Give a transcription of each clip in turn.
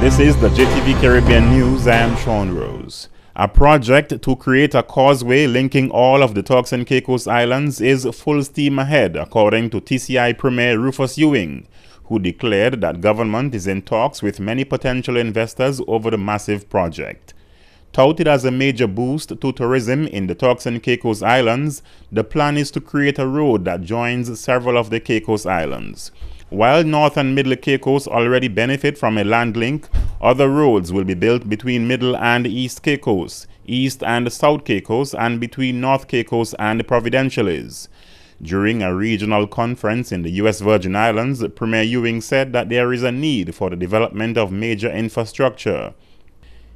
This is the JTV Caribbean News. I am Sean Rose. A project to create a causeway linking all of the Turks and Caicos Islands is full steam ahead, according to TCI Premier Rufus Ewing, who declared that government is in talks with many potential investors over the massive project. Touted as a major boost to tourism in the Turks and Caicos Islands, the plan is to create a road that joins several of the Caicos Islands. While North and Middle Caicos already benefit from a land link, other roads will be built between Middle and East Caicos, East and South Caicos, and between North Caicos and Providenciales. During a regional conference in the U.S. Virgin Islands, Premier Ewing said that there is a need for the development of major infrastructure.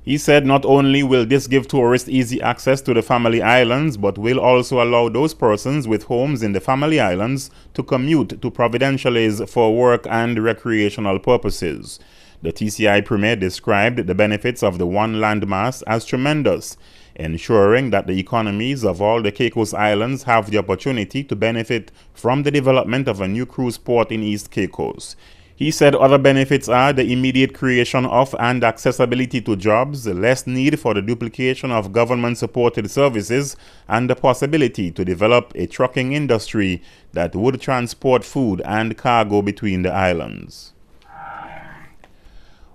He said not only will this give tourists easy access to the Family Islands, but will also allow those persons with homes in the Family Islands to commute to Providenciales for work and recreational purposes. The TCI Premier described the benefits of the one landmass as tremendous, ensuring that the economies of all the Caicos Islands have the opportunity to benefit from the development of a new cruise port in East Caicos. He said other benefits are the immediate creation of and accessibility to jobs, less need for the duplication of government-supported services, and the possibility to develop a trucking industry that would transport food and cargo between the islands.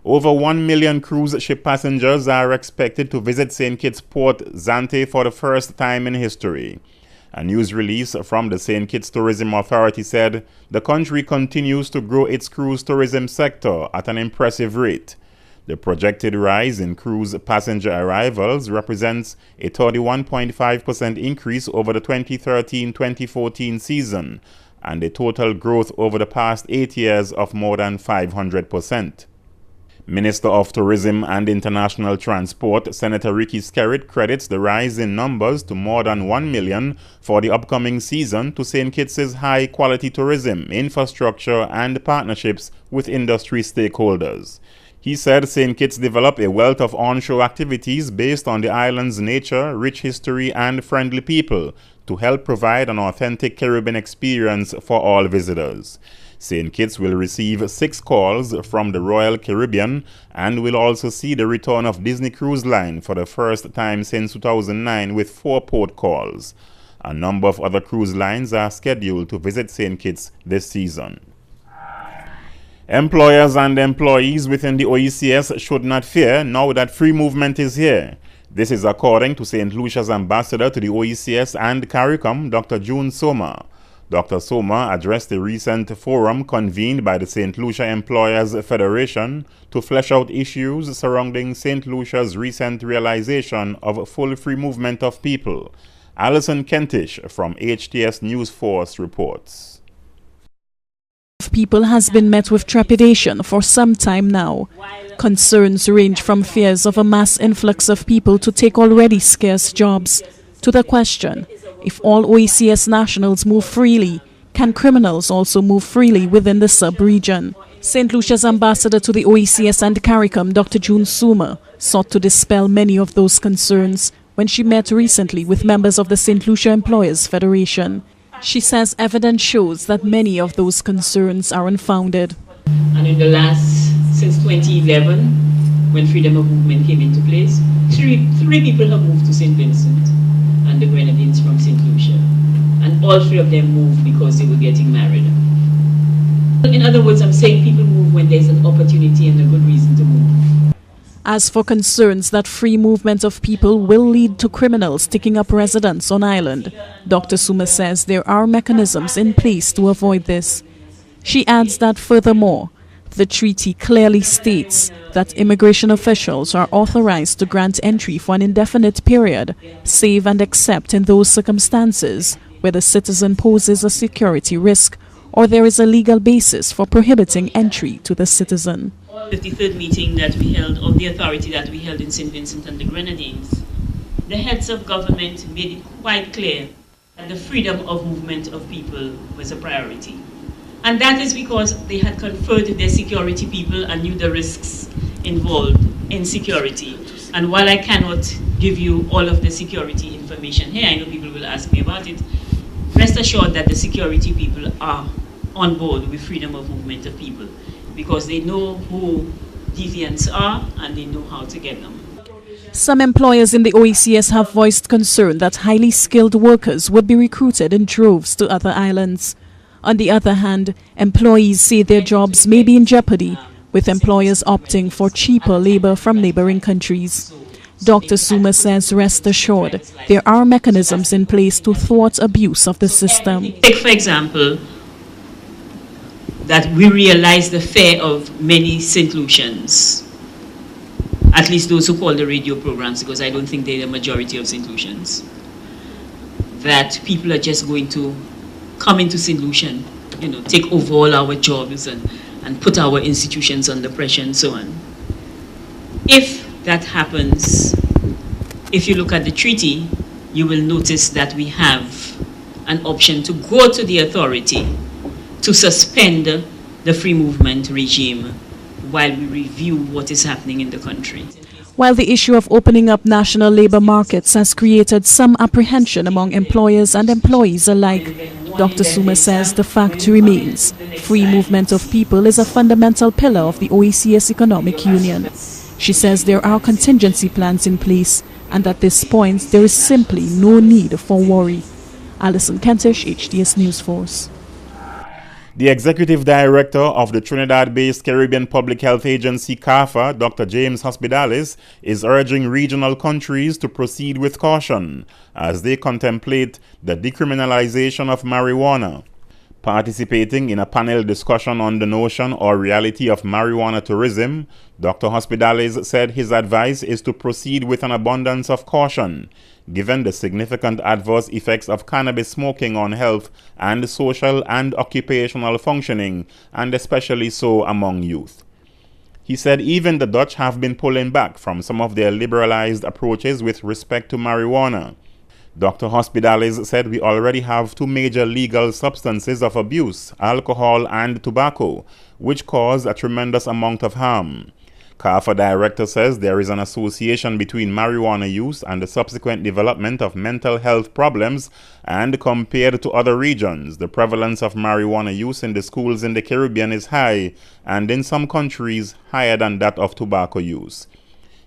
Over 1 million cruise ship passengers are expected to visit St. Kitts Port Zante for the first time in history. A news release from the St. Kitts Tourism Authority said the country continues to grow its cruise tourism sector at an impressive rate. The projected rise in cruise passenger arrivals represents a 31.5% increase over the 2013-2014 season and a total growth over the past 8 years of more than 500%. Minister of Tourism and International Transport, Senator Ricky Skerritt, credits the rise in numbers to more than 1 million for the upcoming season to St. Kitts' high-quality tourism, infrastructure, and partnerships with industry stakeholders. He said St. Kitts developed a wealth of onshore activities based on the island's nature, rich history, and friendly people to help provide an authentic Caribbean experience for all visitors. St. Kitts will receive 6 calls from the Royal Caribbean and will also see the return of Disney Cruise Line for the first time since 2009 with 4 port calls. A number of other cruise lines are scheduled to visit St. Kitts this season. Employers and employees within the OECS should not fear now that free movement is here. This is according to St. Lucia's ambassador to the OECS and CARICOM, Dr. June Soma. Dr. Soma addressed the recent forum convened by the St. Lucia Employers Federation to flesh out issues surrounding St. Lucia's recent realization of full free movement of people. Alison Kentish from HTS News Force reports. People has been met with trepidation for some time now. Concerns range from fears of a mass influx of people to take already scarce jobs to the question, if all OECS nationals move freely, can criminals also move freely within the sub-region? St. Lucia's ambassador to the OECS and CARICOM, Dr. June Soma, sought to dispel many of those concerns when she met recently with members of the St. Lucia Employers Federation. She says evidence shows that many of those concerns are unfounded. And in the since 2011, when freedom of movement came into place, three people have moved to St. Vincent and the Grenadines from St. Lucia. And all 3 of them moved because they were getting married. In other words, I'm saying people move when there's an opportunity and a good reason to move. As for concerns that free movement of people will lead to criminals taking up residence on island, Dr. Suma says there are mechanisms in place to avoid this. She adds that furthermore, the treaty clearly states that immigration officials are authorized to grant entry for an indefinite period, save and except in those circumstances where the citizen poses a security risk or there is a legal basis for prohibiting entry to the citizen. The 53rd meeting that we held, of the authority that we held in St. Vincent and the Grenadines, the heads of government made it quite clear that the freedom of movement of people was a priority. And that is because they had conferred their security people and knew the risks involved in security. And while I cannot give you all of the security information here, I know people will ask me about it, rest assured that the security people are on board with freedom of movement of people because they know who deviants are, and they know how to get them. Some employers in the OECS have voiced concern that highly skilled workers would be recruited in droves to other islands. On the other hand, employees say their jobs may be in jeopardy, with employers opting for cheaper labor from neighboring countries. Dr. Suma says, rest assured, there are mechanisms in place to thwart abuse of the system. Take, for example, that we realize the fare of many St. Lucians, at least those who call the radio programs, because I don't think they're the majority of St. Lucians, that people are just going to come into St. Lucian, take over all our jobs and put our institutions under pressure and so on. If that happens, if you look at the treaty, you will notice that we have an option to go to the authority to suspend the free movement regime while we review what is happening in the country. While the issue of opening up national labor markets has created some apprehension among employers and employees alike, Dr. Suma says the fact remains: free movement of people is a fundamental pillar of the OECS Economic Union. She says there are contingency plans in place, and at this point there is simply no need for worry. Alison Kentish, HTS News Force. The Executive Director of the Trinidad-based Caribbean Public Health Agency, CAFA, Dr. James Hospitalist, is urging regional countries to proceed with caution as they contemplate the decriminalization of marijuana. Participating in a panel discussion on the notion or reality of marijuana tourism, Dr. Hospitalist said his advice is to proceed with an abundance of caution, given the significant adverse effects of cannabis smoking on health and social and occupational functioning, and especially so among youth. He said even the Dutch have been pulling back from some of their liberalized approaches with respect to marijuana. Dr. Hospitalist said we already have two major legal substances of abuse, alcohol and tobacco, which cause a tremendous amount of harm. CAFA director says there is an association between marijuana use and the subsequent development of mental health problems, and compared to other regions, the prevalence of marijuana use in the schools in the Caribbean is high, and in some countries higher than that of tobacco use.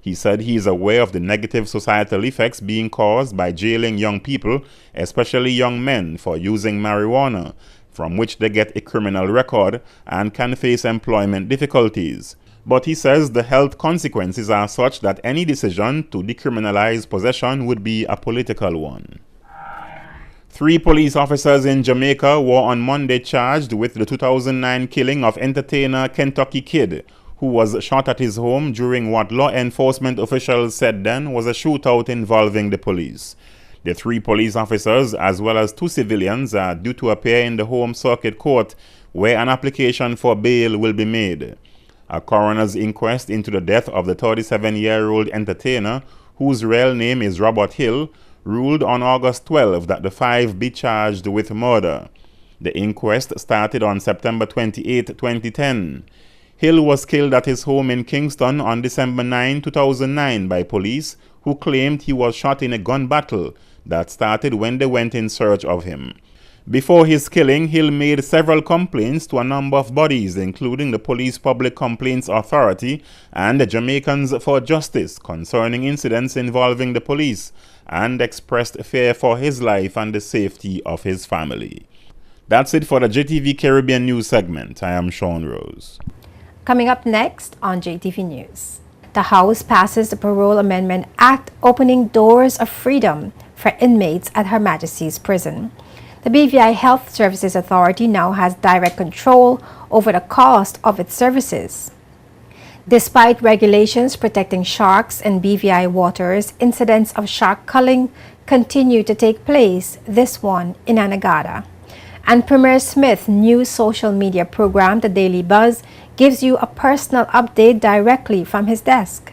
He said he is aware of the negative societal effects being caused by jailing young people, especially young men, for using marijuana, from which they get a criminal record and can face employment difficulties. But he says the health consequences are such that any decision to decriminalize possession would be a political one. 3 police officers in Jamaica were on Monday charged with the 2009 killing of entertainer Kentucky Kid, who was shot at his home during what law enforcement officials said then was a shootout involving the police. The 3 police officers, as well as 2 civilians, are due to appear in the Home Circuit Court, where an application for bail will be made. A coroner's inquest into the death of the 37-year-old entertainer, whose real name is Robert Hill, ruled on August 12 that the 5 be charged with murder. The inquest started on September 28, 2010. Hill was killed at his home in Kingston on December 9, 2009 by police who claimed he was shot in a gun battle that started when they went in search of him. Before his killing, Hill made several complaints to a number of bodies, including the Police Public Complaints Authority and the Jamaicans for Justice, concerning incidents involving the police, and expressed fear for his life and the safety of his family. That's it for the JTV Caribbean News segment. I am Sean Rose. Coming up next on JTV News. The House passes the Parole Amendment Act, opening doors of freedom for inmates at Her Majesty's Prison. The BVI Health Services Authority now has direct control over the cost of its services. Despite regulations protecting sharks in BVI waters, incidents of shark culling continue to take place, this one in Anegada. And Premier Smith's new social media program, The Daily Buzz, gives you a personal update directly from his desk.